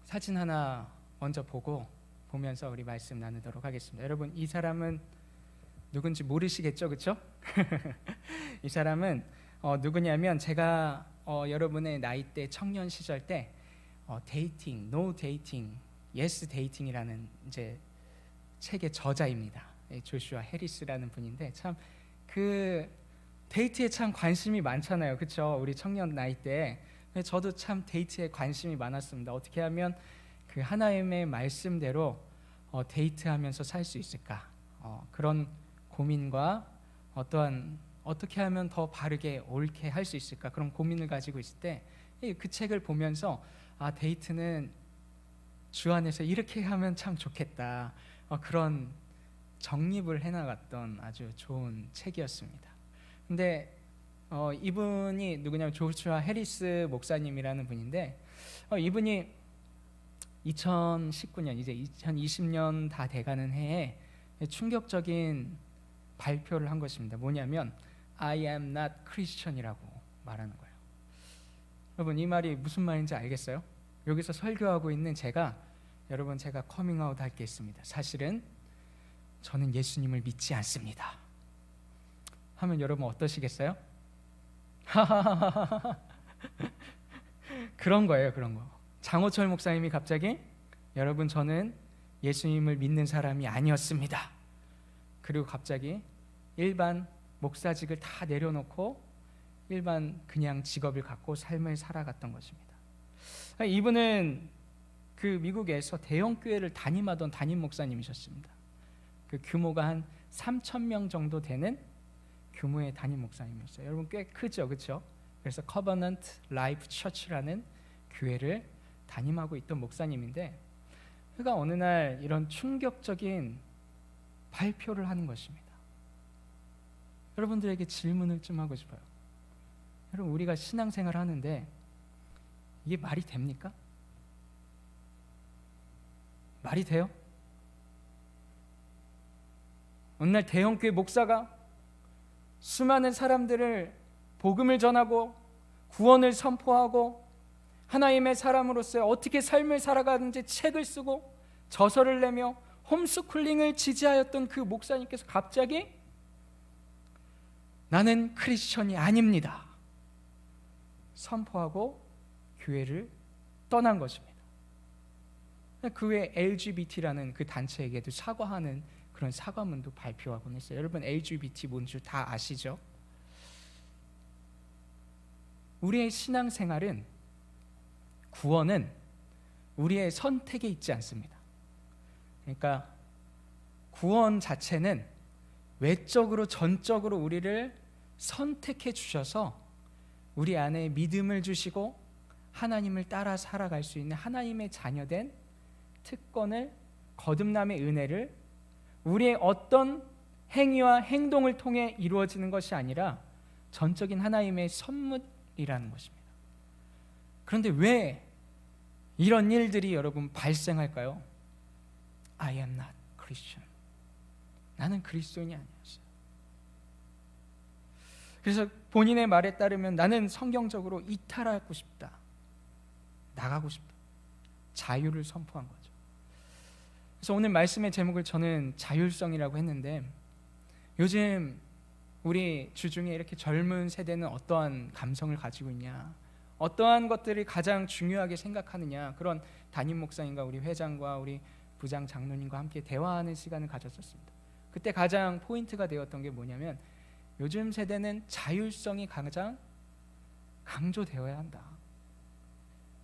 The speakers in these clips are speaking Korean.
사진 하나 먼저 보면서 우리 말씀 나누도록 하겠습니다. 여러분, 이 사람은 누군지 모르시겠죠, 그렇죠? 이 사람은 누구냐면 제가 여러분의 나이대 청년 시절 때 데이팅, 노 데이팅, 예스 데이팅이라는 이제 책의 저자입니다. 조슈아 해리스라는 분인데 참 그 데이트에 참 관심이 많잖아요, 그렇죠? 우리 청년 나이 때 저도 참 데이트에 관심이 많았습니다. 어떻게 하면 그 하나님의 말씀대로 데이트하면서 살 수 있을까? 그런 고민과 어떻게 하면 더 바르게 옳게 할 수 있을까? 그런 고민을 가지고 있을 때 그 책을 보면서 데이트는 주 안에서 이렇게 하면 참 좋겠다. 그런 정립을 해나갔던 아주 좋은 책이었습니다. 근데 이분이 누구냐면 조슈아 해리스 목사님이라는 분인데 이분이 2019년 이제 2020년 다 돼가는 해에 충격적인 발표를 한 것입니다. 뭐냐면 I am not Christian이라고 말하는 거예요. 여러분, 이 말이 무슨 말인지 알겠어요? 여기서 설교하고 있는 제가 커밍아웃 할 게 있습니다. 사실은 저는 예수님을 믿지 않습니다 하면 여러분 어떠시겠어요? 그런 거예요, 그런 거. 장호철 목사님이 갑자기 여러분 저는 예수님을 믿는 사람이 아니었습니다. 그리고 갑자기 일반 목사직을 다 내려놓고 일반 그냥 직업을 갖고 삶을 살아갔던 것입니다. 이분은 그 미국에서 대형 교회를 담임하던 담임 목사님이셨습니다. 그 규모가 한 3,000명 정도 되는 규모의 담임 목사님이었어요. 여러분 꽤 크죠, 그렇죠? 그래서 커버넌트 라이프 처치라는 교회를 담임하고 있던 목사님인데 그가 어느 날 이런 충격적인 발표를 하는 것입니다. 여러분들에게 질문을 좀 하고 싶어요. 여러분, 우리가 신앙생활을 하는데 이게 말이 됩니까? 말이 돼요? 어느 날 대형교회 목사가 수많은 사람들을 복음을 전하고 구원을 선포하고 하나님의 사람으로서 어떻게 삶을 살아가는지 책을 쓰고 저서를 내며 홈스쿨링을 지지하였던 그 목사님께서 갑자기 나는 크리스천이 아닙니다 선포하고 교회를 떠난 것입니다. 그 외에 LGBT라는 그 단체에게도 사과하는 그런 사과문도 발표하곤 했어요. 여러분 LGBT 뭔지 다 아시죠? 우리의 신앙생활은 구원은 우리의 선택에 있지 않습니다. 그러니까 구원 자체는 외적으로 전적으로 우리를 선택해 주셔서 우리 안에 믿음을 주시고 하나님을 따라 살아갈 수 있는 하나님의 자녀된 특권을 거듭남의 은혜를 우리의 어떤 행위와 행동을 통해 이루어지는 것이 아니라 전적인 하나님의 선물이라는 것입니다. 그런데 왜 이런 일들이 여러분 발생할까요? I am not Christian. 나는 그리스도인이 아니었어요. 그래서 본인의 말에 따르면 나는 성경적으로 이탈하고 싶다, 나가고 싶다, 자유를 선포한 거죠. 그래서 오늘 말씀의 제목을 저는 자율성이라고 했는데 요즘 우리 주중에 이렇게 젊은 세대는 어떠한 감성을 가지고 있냐, 어떠한 것들이 가장 중요하게 생각하느냐, 그런 담임 목사님과 우리 회장과 우리 부장 장로님과 함께 대화하는 시간을 가졌었습니다. 그때 가장 포인트가 되었던 게 뭐냐면 요즘 세대는 자율성이 가장 강조되어야 한다.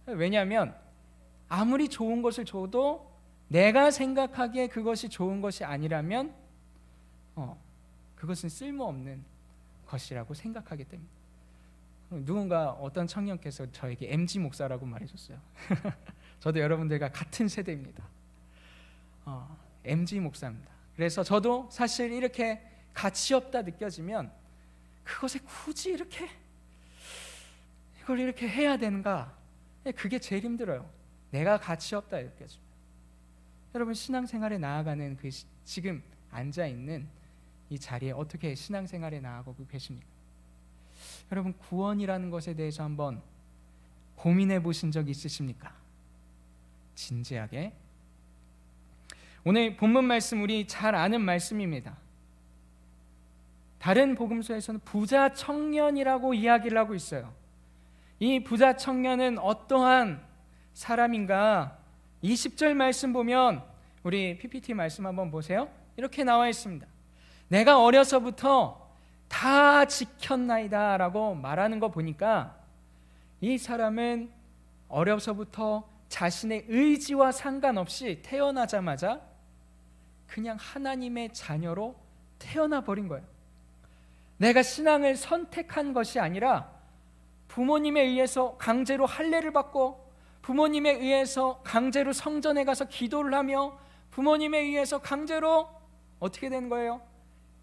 왜냐하면 아무리 좋은 것을 줘도 내가 생각하기에 그것이 좋은 것이 아니라면 그것은 쓸모없는 것이라고 생각하기 때문에. 누군가 어떤 청년께서 저에게 MG 목사라고 말해줬어요. 저도 여러분들과 같은 세대입니다. MG 목사입니다. 그래서 저도 사실 이렇게 가치 없다 느껴지면 그것에 굳이 이걸 이렇게 해야 되는가? 그게 제일 힘들어요. 내가 가치 없다 느껴집니다. 여러분, 신앙생활에 나아가는 그 지금 앉아있는 이 자리에 어떻게 신앙생활에 나아가고 계십니까? 여러분, 구원이라는 것에 대해서 한번 고민해 보신 적 있으십니까? 진지하게. 오늘 본문 말씀 우리 잘 아는 말씀입니다. 다른 복음서에서는 부자 청년이라고 이야기를 하고 있어요. 이 부자 청년은 어떠한 사람인가? 20절 말씀 보면 우리 PPT 말씀 한번 보세요. 이렇게 나와 있습니다. 내가 어려서부터 다 지켰나이다 라고 말하는 거 보니까 이 사람은 어려서부터 자신의 의지와 상관없이 태어나자마자 그냥 하나님의 자녀로 태어나 버린 거예요. 내가 신앙을 선택한 것이 아니라 부모님에 의해서 강제로 할례를 받고 부모님에 의해서 강제로 성전에 가서 기도를 하며 부모님에 의해서 강제로 어떻게 된 거예요?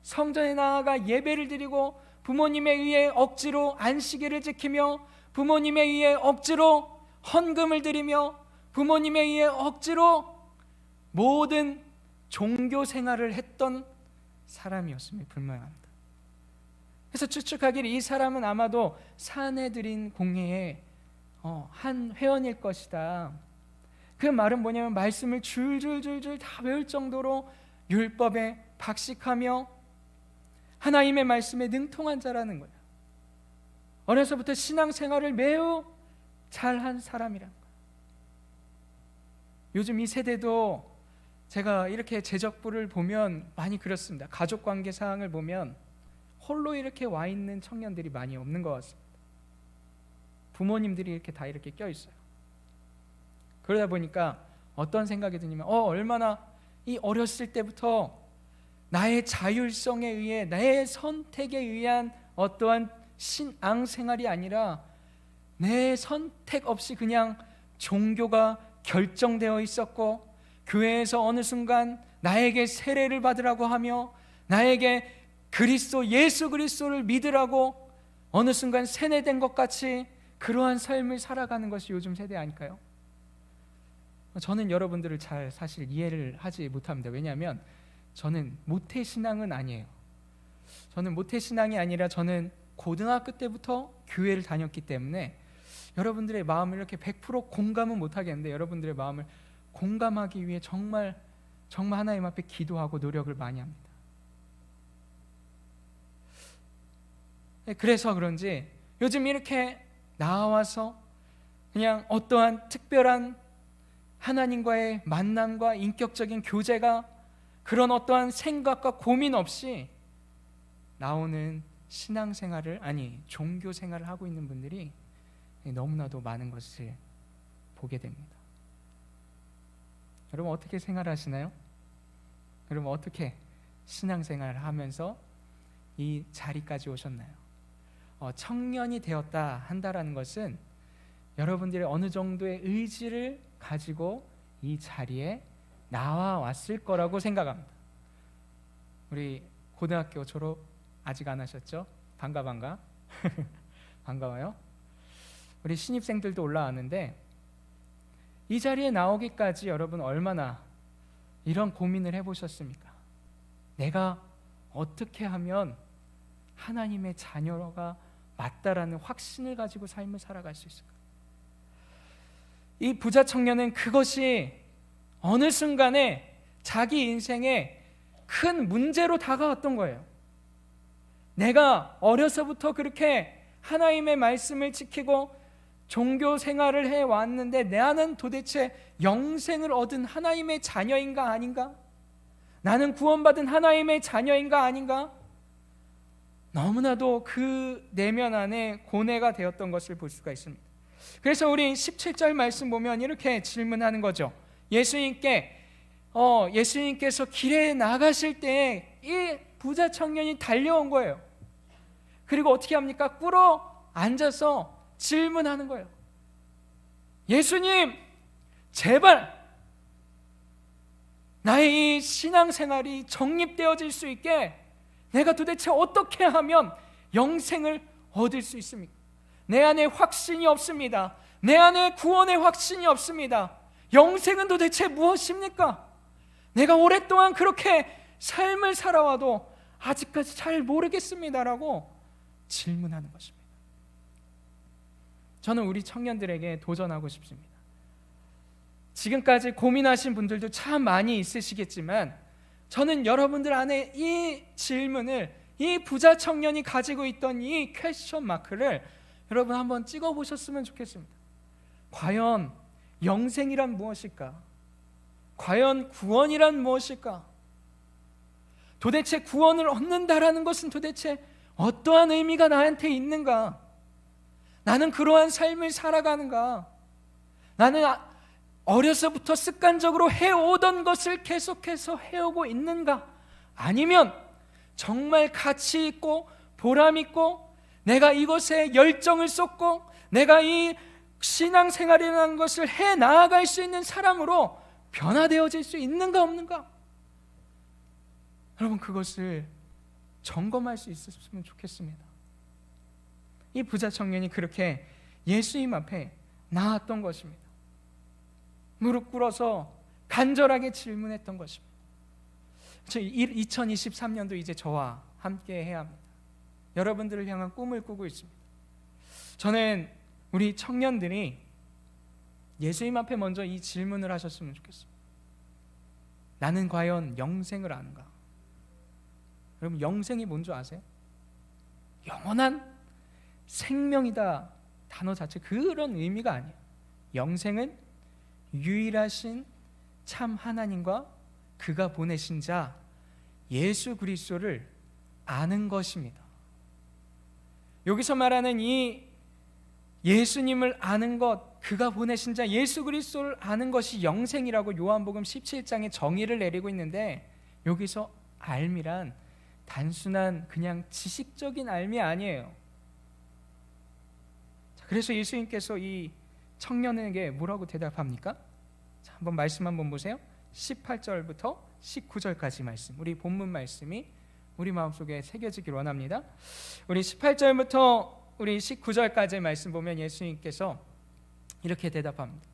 성전에 나아가 예배를 드리고 부모님에 의해 억지로 안식일을 지키며 부모님에 의해 억지로 헌금을 드리며 부모님에 의해 억지로 모든 종교 생활을 했던 사람이었음이 불명합니다. 그래서 추측하기를 이 사람은 아마도 사내들인 공회의 한 회원일 것이다. 그 말은 뭐냐면 말씀을 줄줄줄줄 다 외울 정도로 율법에 박식하며 하나님의 말씀에 능통한 자라는 거예요. 어려서부터 신앙생활을 매우 잘한 사람이라는 거예요. 요즘 이 세대도 제가 이렇게 제적부를 보면 많이 그렇습니다. 가족관계 사항을 보면 홀로 이렇게 와 있는 청년들이 많이 없는 것 같습니다. 부모님들이 이렇게 다 이렇게 껴 있어요. 그러다 보니까 어떤 생각이 드냐면 얼마나 이 어렸을 때부터 나의 자율성에 의해 나의 선택에 의한 어떠한 신앙 생활이 아니라 내 선택 없이 그냥 종교가 결정되어 있었고 교회에서 어느 순간 나에게 세례를 받으라고 하며 나에게 예수 그리스도를 믿으라고 어느 순간 세뇌된 것 같이 그러한 삶을 살아가는 것이 요즘 세대 아닐까요? 저는 여러분들을 잘 사실 이해를 하지 못합니다. 왜냐하면 저는 모태신앙은 아니에요. 저는 모태신앙이 아니라 저는 고등학교 때부터 교회를 다녔기 때문에 여러분들의 마음을 이렇게 100% 공감은 못하겠는데 여러분들의 마음을 공감하기 위해 정말 하나님 앞에 기도하고 노력을 많이 합니다. 그래서 그런지 요즘 이렇게 나와서 그냥 어떠한 특별한 하나님과의 만남과 인격적인 교제가 그런 어떠한 생각과 고민 없이 나오는 신앙생활을 종교생활을 하고 있는 분들이 너무나도 많은 것을 보게 됩니다. 여러분 어떻게 생활하시나요? 여러분 어떻게 신앙생활을 하면서 이 자리까지 오셨나요? 청년이 되었다 한다라는 것은 여러분들의 어느 정도의 의지를 가지고 이 자리에 나와왔을 거라고 생각합니다. 우리 고등학교 졸업 아직 안 하셨죠? 반가 반가워요. 우리 신입생들도 올라왔는데 이 자리에 나오기까지 여러분 얼마나 이런 고민을 해보셨습니까? 내가 어떻게 하면 하나님의 자녀가 맞다라는 확신을 가지고 삶을 살아갈 수 있을까? 이 부자 청년은 그것이 어느 순간에 자기 인생에 큰 문제로 다가왔던 거예요. 내가 어려서부터 그렇게 하나님의 말씀을 지키고 종교 생활을 해왔는데 나는 도대체 영생을 얻은 하나님의 자녀인가 아닌가? 나는 구원받은 하나님의 자녀인가 아닌가? 너무나도 그 내면 안에 고뇌가 되었던 것을 볼 수가 있습니다. 그래서 우리 17절 말씀 보면 이렇게 질문하는 거죠. 예수님께서 길에 나가실 때 이 부자 청년이 달려온 거예요. 그리고 어떻게 합니까? 꿇어 앉아서 질문하는 거예요. 예수님, 제발 나의 이 신앙생활이 정립되어질 수 있게 내가 도대체 어떻게 하면 영생을 얻을 수 있습니까? 내 안에 확신이 없습니다. 내 안에 구원의 확신이 없습니다. 영생은 도대체 무엇입니까? 내가 오랫동안 그렇게 삶을 살아와도 아직까지 잘 모르겠습니다라고 질문하는 것입니다. 저는 우리 청년들에게 도전하고 싶습니다. 지금까지 고민하신 분들도 참 많이 있으시겠지만 저는 여러분들 안에 이 질문을, 이 부자 청년이 가지고 있던 이 퀘스천 마크를 여러분 한번 찍어 보셨으면 좋겠습니다. 과연 영생이란 무엇일까? 과연 구원이란 무엇일까? 도대체 구원을 얻는다라는 것은 도대체 어떠한 의미가 나한테 있는가? 나는 그러한 삶을 살아가는가? 나는 어려서부터 습관적으로 해오던 것을 계속해서 해오고 있는가? 아니면 정말 가치 있고 보람 있고 내가 이것에 열정을 쏟고 내가 이 신앙생활이라는 것을 해 나아갈 수 있는 사람으로 변화되어질 수 있는가 없는가? 여러분, 그것을 점검할 수 있었으면 좋겠습니다. 이 부자 청년이 그렇게 예수님 앞에 나왔던 것입니다. 무릎 꿇어서 간절하게 질문했던 것입니다. 2023년도 이제 저와 함께 해야 합니다. 여러분들을 향한 꿈을 꾸고 있습니다. 저는 우리 청년들이 예수님 앞에 먼저 이 질문을 하셨으면 좋겠습니다. 나는 과연 영생을 아는가? 여러분, 영생이 뭔지 아세요? 영원한 생명이다 단어 자체 그런 의미가 아니에요. 영생은 유일하신 참 하나님과 그가 보내신 자 예수 그리스도를 아는 것입니다. 여기서 말하는 이 예수님을 아는 것, 그가 보내신 자 예수 그리스도를 아는 것이 영생이라고 요한복음 17장에 정의를 내리고 있는데, 여기서 알미란 단순한 그냥 지식적인 알미 아니에요. 그래서 예수님께서 이 청년에게 뭐라고 대답합니까? 자, 한번 말씀 한번 보세요. 18절부터 19절까지 말씀, 우리 본문 말씀이 우리 마음속에 새겨지길 원합니다. 우리 18절부터 우리 19절까지의 말씀 보면 예수님께서 이렇게 대답합니다.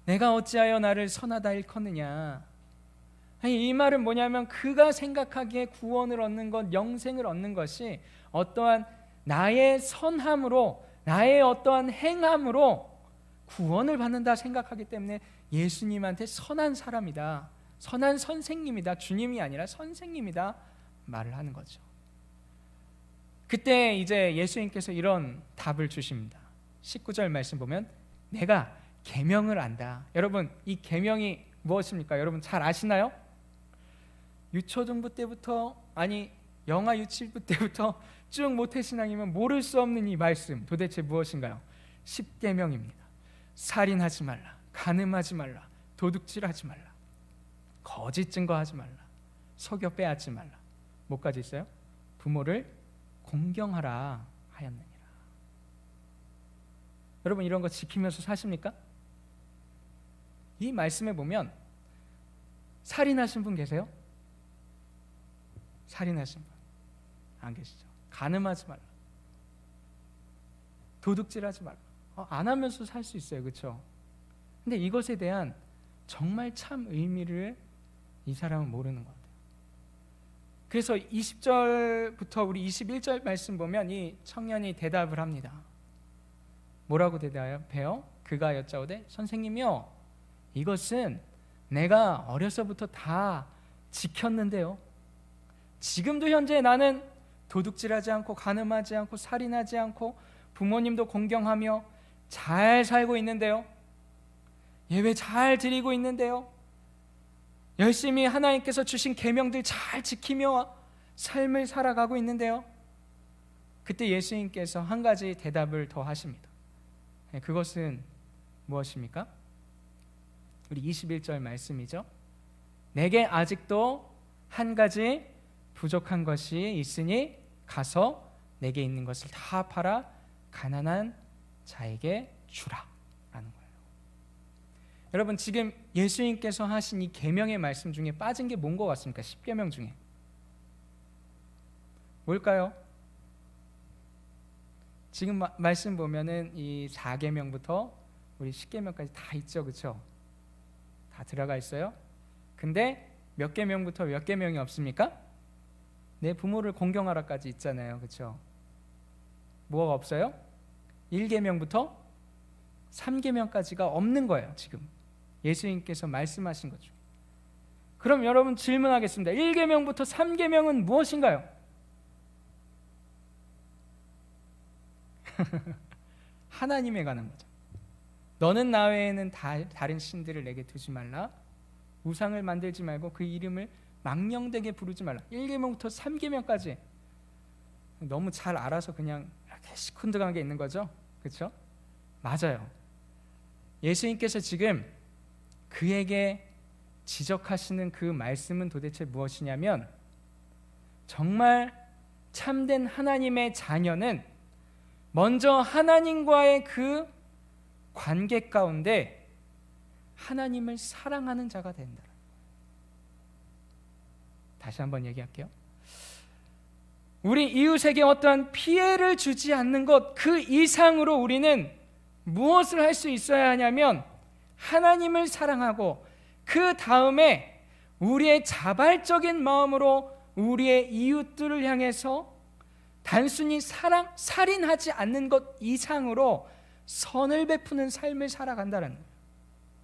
내가 어찌하여 나를 선하다 일컫느냐? 아니, 이 말은 뭐냐면 그가 생각하기에 구원을 얻는 것, 영생을 얻는 것이 어떠한 나의 선함으로, 나의 어떠한 행함으로 구원을 받는다 생각하기 때문에 예수님한테 선한 사람이다, 선한 선생님이다, 주님이 아니라 선생님이다 말을 하는 거죠. 그때 이제 예수님께서 이런 답을 주십니다. 19절 말씀 보면 내가 계명을 안다. 여러분, 이 계명이 무엇입니까? 여러분 잘 아시나요? 유초등부 때부터, 아니 영아 유치부 때부터 쭉 모태신앙이면 모를 수 없는 이 말씀 도대체 무엇인가요? 10계명입니다. 살인하지 말라, 간음하지 말라, 도둑질하지 말라, 거짓 증거하지 말라, 속여 빼앗지 말라, 뭐까지 있어요? 부모를 공경하라 하였느니라. 여러분, 이런 거 지키면서 사십니까? 이 말씀에 보면 살인하신 분 계세요? 살인하신 분 안 계시죠? 간음하지 말라, 도둑질하지 말라, 안 하면서 살 수 있어요, 그렇죠? 근데 이것에 대한 정말 참 의미를 이 사람은 모르는 것 같아요. 그래서 20절부터 우리 21절 말씀 보면 이 청년이 대답을 합니다. 뭐라고 대답해요? 그가 여짜오되 선생님이요, 이것은 내가 어려서부터 다 지켰는데요, 지금도 현재 나는 도둑질하지 않고 간음하지 않고 살인하지 않고 부모님도 공경하며 잘 살고 있는데요, 예배 잘 드리고 있는데요, 열심히 하나님께서 주신 계명들 잘 지키며 삶을 살아가고 있는데요. 그때 예수님께서 한 가지 대답을 더 하십니다. 그것은 무엇입니까? 우리 21절 말씀이죠. 내게 아직도 한 가지 부족한 것이 있으니 가서 내게 있는 것을 다 팔아 가난한 자에게 주라 라는 거예요. 여러분, 지금 예수님께서 하신 이 계명의 말씀 중에 빠진 게 뭔 것 같습니까? 10계명 중에 뭘까요? 지금 말씀 보면은 이 4계명부터 우리 10계명까지 다 있죠, 그렇죠? 다 들어가 있어요. 근데 몇 계명부터 몇 계명이 없습니까? 내 부모를 공경하라까지 있잖아요, 그렇죠? 뭐가 없어요? 1계명부터 3계명까지가 없는 거예요, 지금. 예수님께서 말씀하신 거죠. 그럼 여러분 질문하겠습니다. 1계명부터 3계명은 무엇인가요? 하나님에 관한 거죠. 너는 나 외에는 다른 신들을 내게 두지 말라. 우상을 만들지 말고 그 이름을 망령되게 부르지 말라. 1계명부터 3계명까지 너무 잘 알아서 그냥 이렇게 시큰둥하게 있는 거죠. 그렇죠? 맞아요. 예수님께서 지금 그에게 지적하시는 그 말씀은 도대체 무엇이냐면, 정말 참된 하나님의 자녀는 먼저 하나님과의 그 관계 가운데 하나님을 사랑하는 자가 된다. 다시 한번 얘기할게요. 우리 이웃에게 어떠한 피해를 주지 않는 것, 그 이상으로 우리는 무엇을 할 수 있어야 하냐면 하나님을 사랑하고 그 다음에 우리의 자발적인 마음으로 우리의 이웃들을 향해서 단순히 살인하지 않는 것 이상으로 선을 베푸는 삶을 살아간다는 거예요.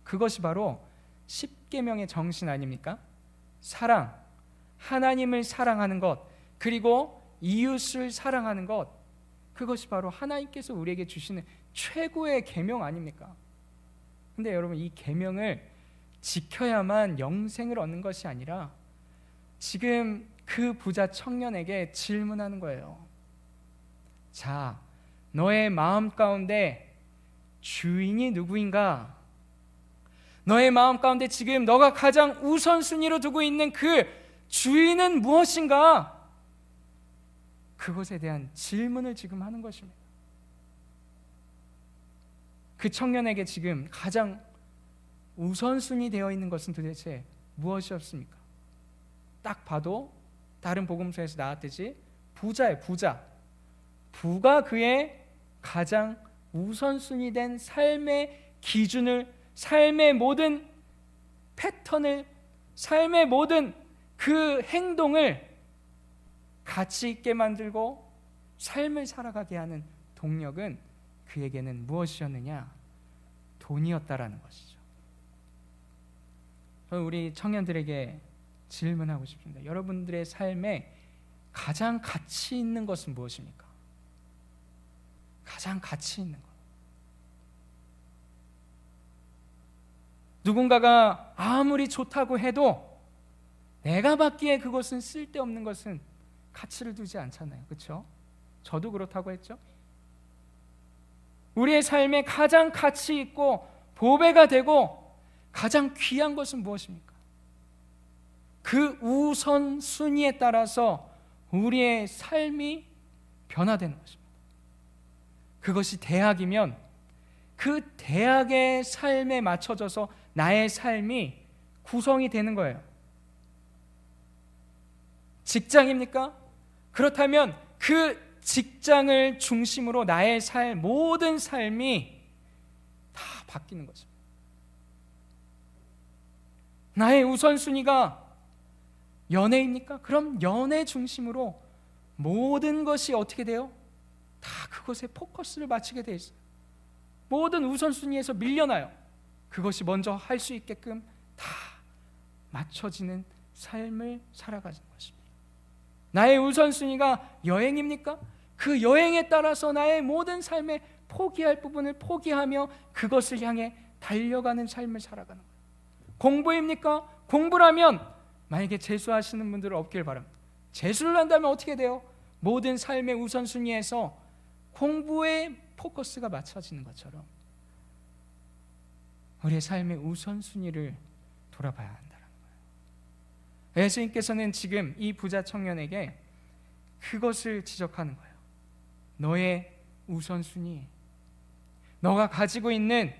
그것이 바로 10계명의 정신 아닙니까? 사랑, 하나님을 사랑하는 것, 그리고 이웃을 사랑하는 것, 그것이 바로 하나님께서 우리에게 주시는 최고의 계명 아닙니까? 근데 여러분, 이 계명을 지켜야만 영생을 얻는 것이 아니라 지금 그 부자 청년에게 질문하는 거예요. 자, 너의 마음 가운데 주인이 누구인가? 너의 마음 가운데 지금 너가 가장 우선순위로 두고 있는 그 주인은 무엇인가? 그것에 대한 질문을 지금 하는 것입니다. 그 청년에게 지금 가장 우선순위 되어 있는 것은 도대체 무엇이었습니까? 딱 봐도 다른 복음서에서 나왔듯이 부자예요. 부가 그의 가장 우선순위 된 삶의 기준을, 삶의 모든 패턴을, 삶의 모든 그 행동을 가치 있게 만들고 삶을 살아가게 하는 동력은 그에게는 무엇이었느냐? 돈이었다라는 것이죠. 저는 우리 청년들에게 질문하고 싶습니다. 여러분들의 삶에 가장 가치 있는 것은 무엇입니까? 가장 가치 있는 것. 누군가가 아무리 좋다고 해도 내가 받기에 그것은 쓸데없는 것은 가치를 두지 않잖아요. 그렇죠? 저도 그렇다고 했죠. 우리의 삶에 가장 가치 있고 보배가 되고 가장 귀한 것은 무엇입니까? 그 우선순위에 따라서 우리의 삶이 변화되는 것입니다. 그것이 대학이면 그 대학의 삶에 맞춰져서 나의 삶이 구성이 되는 거예요. 직장입니까? 그렇다면 그 직장을 중심으로 나의 모든 삶이 다 바뀌는 거죠. 나의 우선순위가 연애입니까? 그럼 연애 중심으로 모든 것이 어떻게 돼요? 다 그것에 포커스를 맞추게 돼 있어요. 모든 우선순위에서 밀려나요. 그것이 먼저 할 수 있게끔 다 맞춰지는 삶을 살아가는 것입니다. 나의 우선순위가 여행입니까? 그 여행에 따라서 나의 모든 삶에 포기할 부분을 포기하며 그것을 향해 달려가는 삶을 살아가는 거예요. 공부입니까? 공부라면 만약에 재수하시는 분들은 없길 바랍니다. 재수를 한다면 어떻게 돼요? 모든 삶의 우선순위에서 공부에 포커스가 맞춰지는 것처럼 우리의 삶의 우선순위를 돌아봐야 한다는 거예요. 예수님께서는 지금 이 부자 청년에게 그것을 지적하는 거예요. 너의 우선순위, 너가 가지고 있는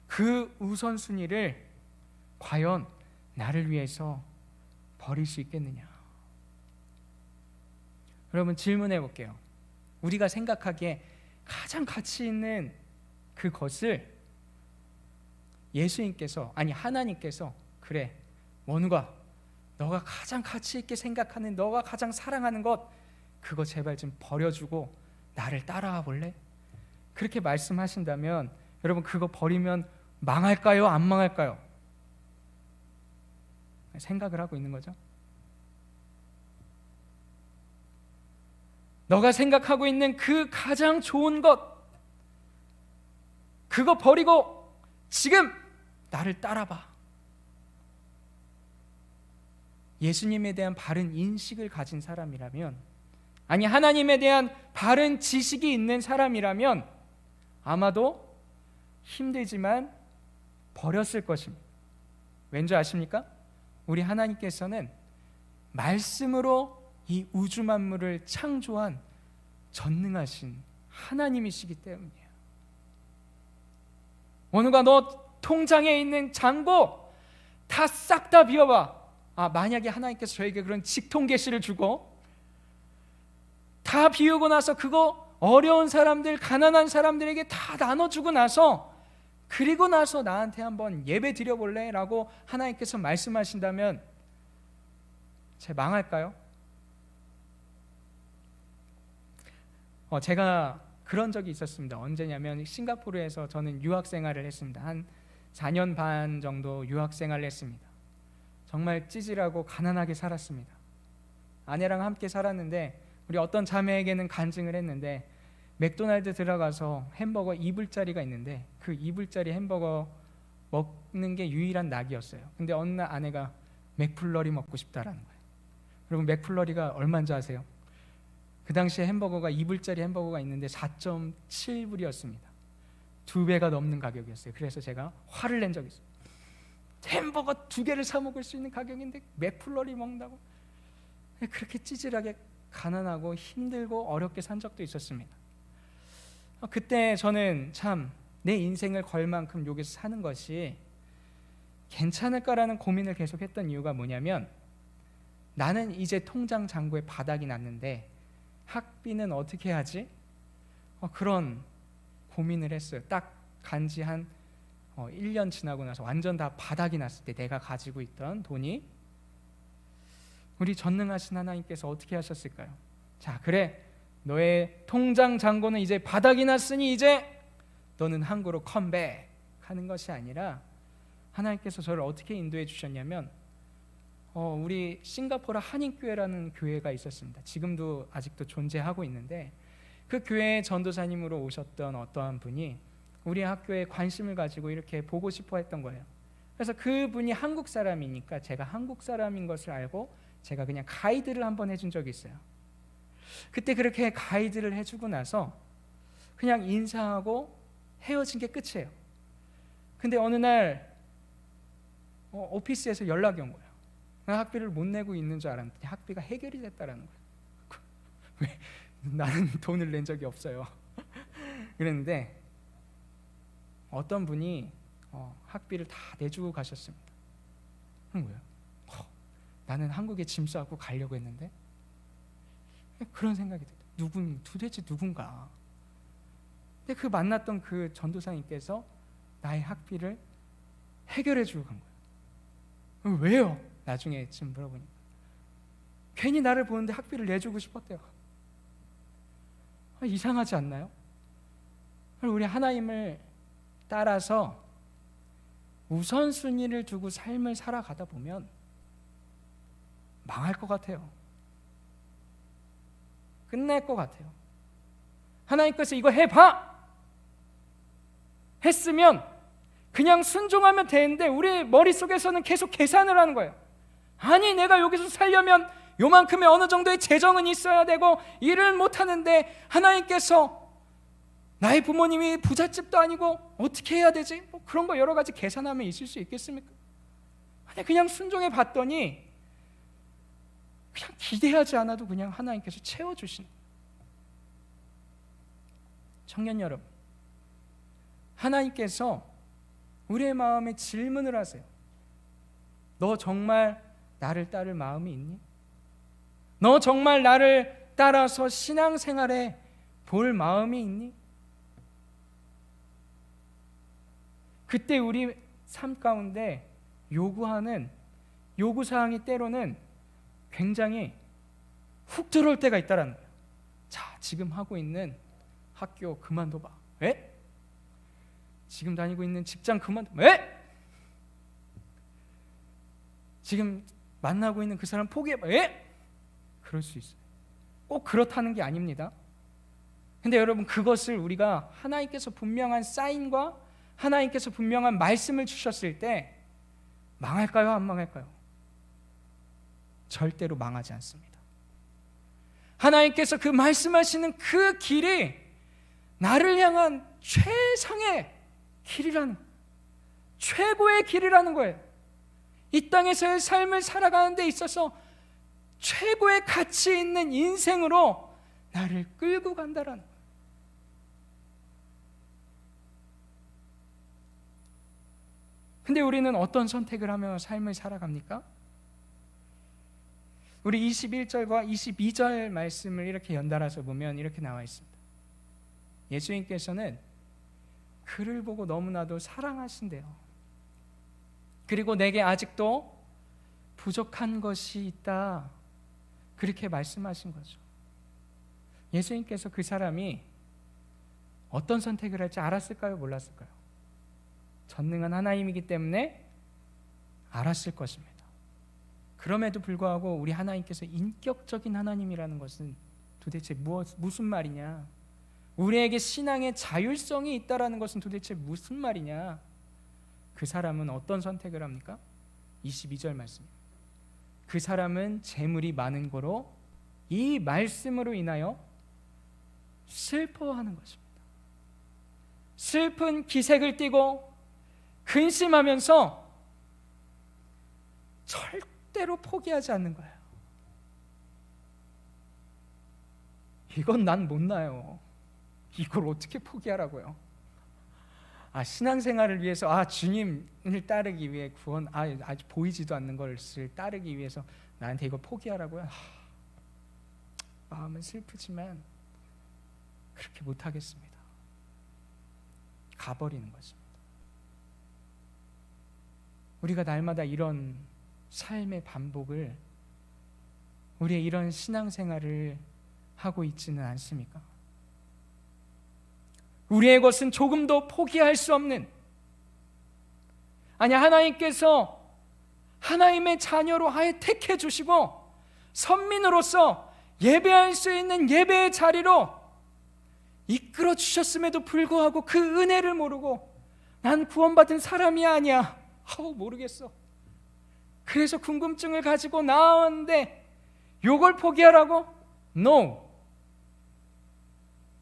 그 우선순위를 과연 나를 위해서 버릴 수 있겠느냐? 여러분, 질문해 볼게요. 우리가 생각하기에 가장 가치 있는 그것을 하나님께서 그래, 원우가 너가 가장 가치 있게 생각하는, 너가 가장 사랑하는 것, 그거 제발 좀 버려주고 나를 따라와 볼래? 그렇게 말씀하신다면 여러분, 그거 버리면 망할까요? 안 망할까요? 생각을 하고 있는 거죠. 너가 생각하고 있는 그 가장 좋은 것, 그거 버리고 지금 나를 따라봐. 예수님에 대한 바른 인식을 가진 사람이라면, 아니 하나님에 대한 바른 지식이 있는 사람이라면 아마도 힘들지만 버렸을 것입니다. 왠지 아십니까? 우리 하나님께서는 말씀으로 이 우주 만물을 창조한 전능하신 하나님이시기 때문이에요. 원우가 너 통장에 있는 잔고 다 싹 다 비워봐. 만약에 하나님께서 저에게 그런 직통 계시를 주고 다 비우고 나서 그거 어려운 사람들, 가난한 사람들에게 다 나눠주고 나서, 그리고 나서 나한테 한번 예배 드려볼래? 라고 하나님께서 말씀하신다면 제 망할까요? 제가 그런 적이 있었습니다. 언제냐면 싱가포르에서 저는 유학 생활을 했습니다. 한 4년 반 정도 유학 생활을 했습니다. 정말 찌질하고 가난하게 살았습니다. 아내랑 함께 살았는데 우리 어떤 자매에게는 간증을 했는데, 맥도날드 들어가서 햄버거 2불짜리가 있는데 그 2불짜리 햄버거 먹는 게 유일한 낙이었어요. 근데 어느 날 아내가 맥플러리 먹고 싶다라는 거예요. 여러분, 맥플러리가 얼마인지 아세요? 그 당시에 햄버거가 2불짜리 햄버거가 있는데 4.7불이었습니다. 2배가 넘는 가격이었어요. 그래서 제가 화를 낸 적이 있어요. 햄버거 2개를 사 먹을 수 있는 가격인데 맥플러리 먹는다고? 그렇게 찌질하게 가난하고 힘들고 어렵게 산 적도 있었습니다. 그때 저는 참 내 인생을 걸 만큼 여기서 사는 것이 괜찮을까라는 고민을 계속했던 이유가 뭐냐면, 나는 이제 통장 잔고에 바닥이 났는데 학비는 어떻게 하지? 그런 고민을 했어요. 딱 간지 한 1년 지나고 나서 완전 다 바닥이 났을 때 내가 가지고 있던 돈이, 우리 전능하신 하나님께서 어떻게 하셨을까요? 자, 그래, 너의 통장 잔고는 이제 바닥이 났으니 이제 너는 한국으로 컴백 하는 것이 아니라, 하나님께서 저를 어떻게 인도해 주셨냐면, 우리 싱가포르 한인교회라는 교회가 있었습니다. 지금도 아직도 존재하고 있는데, 그 교회에 전도사님으로 오셨던 어떠한 분이 우리 학교에 관심을 가지고 이렇게 보고 싶어 했던 거예요. 그래서 그분이 한국 사람이니까 제가 한국 사람인 것을 알고 제가 그냥 가이드를 한번 해준 적이 있어요. 그때 그렇게 가이드를 해주고 나서 그냥 인사하고 헤어진 게 끝이에요. 근데 어느 날 오피스에서 연락이 온 거예요. 나 학비를 못 내고 있는 줄 알았는데 학비가 해결이 됐다라는 거예요. 왜? 나는 돈을 낸 적이 없어요. 그랬는데 어떤 분이 학비를 다 내주고 가셨습니다. 그런 거예요. 나는 한국에 짐 싸고 가려고 했는데, 그런 생각이 들어요. 도대체 누군가? 근데 그 만났던 그 전도사님께서 나의 학비를 해결해 주고 간 거예요. 왜요? 나중에 지금 물어보니까 괜히 나를 보는데 학비를 내주고 싶었대요. 이상하지 않나요? 우리 하나님을 따라서 우선순위를 두고 삶을 살아가다 보면 망할 것 같아요. 끝날 것 같아요. 하나님께서 이거 해봐! 했으면 그냥 순종하면 되는데 우리 머릿속에서는 계속 계산을 하는 거예요. 아니, 내가 여기서 살려면 요만큼의 어느 정도의 재정은 있어야 되고 일을 못하는데 하나님께서 나의 부모님이 부잣집도 아니고 어떻게 해야 되지? 그런 거 여러 가지 계산하면 있을 수 있겠습니까? 아니, 그냥 순종해 봤더니 그냥 기대하지 않아도 그냥 하나님께서 채워주시는 거예요. 청년 여러분, 하나님께서 우리의 마음에 질문을 하세요. 너 정말 나를 따를 마음이 있니? 너 정말 나를 따라서 신앙생활에 볼 마음이 있니? 그때 우리 삶 가운데 요구하는 요구사항이 때로는 굉장히 훅 들어올 때가 있다라는 거예요. 자, 지금 하고 있는 학교 그만둬봐. 왜? 지금 다니고 있는 직장 그만둬봐. 왜? 지금 만나고 있는 그 사람 포기해봐. 예? 그럴 수 있어요. 꼭 그렇다는 게 아닙니다. 근데 여러분, 그것을 우리가 하나님께서 분명한 사인과 하나님께서 분명한 말씀을 주셨을 때 망할까요? 안 망할까요? 절대로 망하지 않습니다. 하나님께서 그 말씀하시는 그 길이 나를 향한 최상의 길이라는, 최고의 길이라는 거예요. 이 땅에서의 삶을 살아가는 데 있어서 최고의 가치 있는 인생으로 나를 끌고 간다라는 거예요. 근데 우리는 어떤 선택을 하며 삶을 살아갑니까? 우리 21절과 22절 말씀을 이렇게 연달아서 보면 이렇게 나와 있습니다. 예수님께서는 그를 보고 너무나도 사랑하신대요. 그리고 내게 아직도 부족한 것이 있다, 그렇게 말씀하신 거죠. 예수님께서 그 사람이 어떤 선택을 할지 알았을까요? 몰랐을까요? 전능한 하나님이기 때문에 알았을 것입니다. 그럼에도 불구하고 우리 하나님께서 인격적인 하나님이라는 것은 도대체 무슨 말이냐? 우리에게 신앙의 자율성이 있다라는 것은 도대체 무슨 말이냐? 그 사람은 어떤 선택을 합니까? 22절 말씀. 그 사람은 재물이 많은 거로 이 말씀으로 인하여 슬퍼하는 것입니다. 슬픈 기색을 띠고 근심하면서 절대로 포기하지 않는 거예요. 이건 난 못 나요. 이걸 어떻게 포기하라고요? 신앙생활을 위해서 주님을 따르기 위해 구원 아직 보이지도 않는 것을 따르기 위해서 나한테 이거 포기하라고요? 마음은 슬프지만 그렇게 못하겠습니다. 가버리는 것입니다. 우리가 날마다 이런 삶의 반복을, 우리의 이런 신앙생활을 하고 있지는 않습니까? 우리의 것은 조금도 포기할 수 없는, 하나님께서 하나님의 자녀로 아예 택해 주시고 선민으로서 예배할 수 있는 예배의 자리로 이끌어 주셨음에도 불구하고 그 은혜를 모르고 난 구원받은 사람이 아니야, 모르겠어, 그래서 궁금증을 가지고 나왔는데 요걸 포기하라고? No.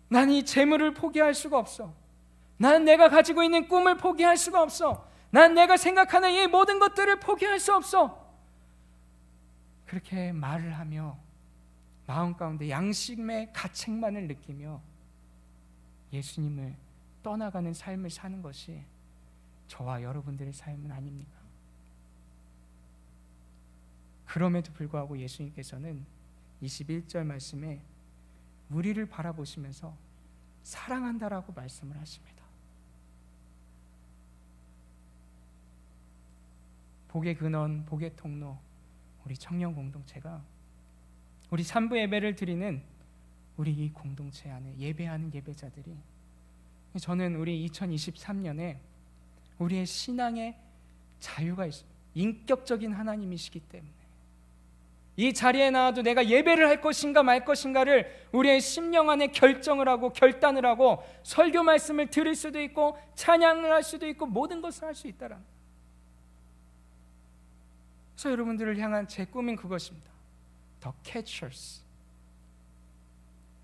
난 이 재물을 포기할 수가 없어. 난 내가 가지고 있는 꿈을 포기할 수가 없어. 난 내가 생각하는 이 모든 것들을 포기할 수 없어. 그렇게 말을 하며 마음 가운데 양심의 가책만을 느끼며 예수님을 떠나가는 삶을 사는 것이 저와 여러분들의 삶은 아닙니까? 그럼에도 불구하고 예수님께서는 21절 말씀에 우리를 바라보시면서 사랑한다라고 말씀을 하십니다. 복의 근원, 복의 통로, 우리 청년 공동체가 우리 산부 예배를 드리는 우리 이 공동체 안에 예배하는 예배자들이, 저는 우리 2023년에 우리의 신앙의 자유가 있습니다. 인격적인 하나님이시기 때문에 이 자리에 나와도 내가 예배를 할 것인가 말 것인가를 우리의 심령 안에 결정을 하고 결단을 하고 설교 말씀을 들을 수도 있고 찬양을 할 수도 있고 모든 것을 할 수 있다라는. 그래서 여러분들을 향한 제 꿈은 그것입니다. The Catchers.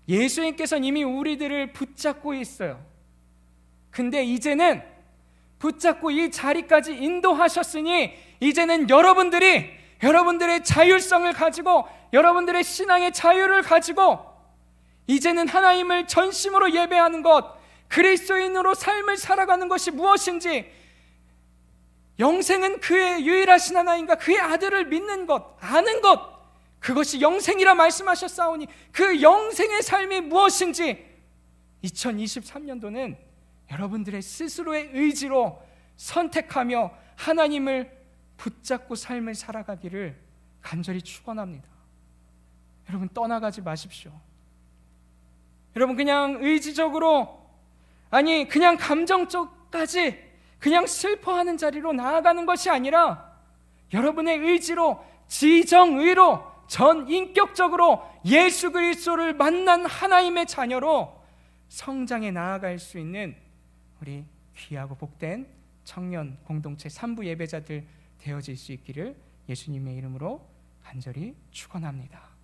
예수님께서는 이미 우리들을 붙잡고 있어요. 근데 이제는 붙잡고 이 자리까지 인도하셨으니 이제는 여러분들의 자율성을 가지고, 여러분들의 신앙의 자유를 가지고 이제는 하나님을 전심으로 예배하는 것, 그리스도인으로 삶을 살아가는 것이 무엇인지, 영생은 그의 유일하신 하나님과 그의 아들을 믿는 것, 아는 것, 그것이 영생이라 말씀하셨사오니 그 영생의 삶이 무엇인지 2023년도는 여러분들의 스스로의 의지로 선택하며 하나님을 붙잡고 삶을 살아가기를 간절히 축원합니다. 여러분, 떠나가지 마십시오. 여러분, 그냥 의지적으로, 그냥 감정적까지 그냥 슬퍼하는 자리로 나아가는 것이 아니라 여러분의 의지로, 지정의로, 전 인격적으로 예수 그리스도를 만난 하나님의 자녀로 성장해 나아갈 수 있는 우리 귀하고 복된 청년 공동체 3부 예배자들 되어질 수 있기를 예수님의 이름으로 간절히 축원합니다.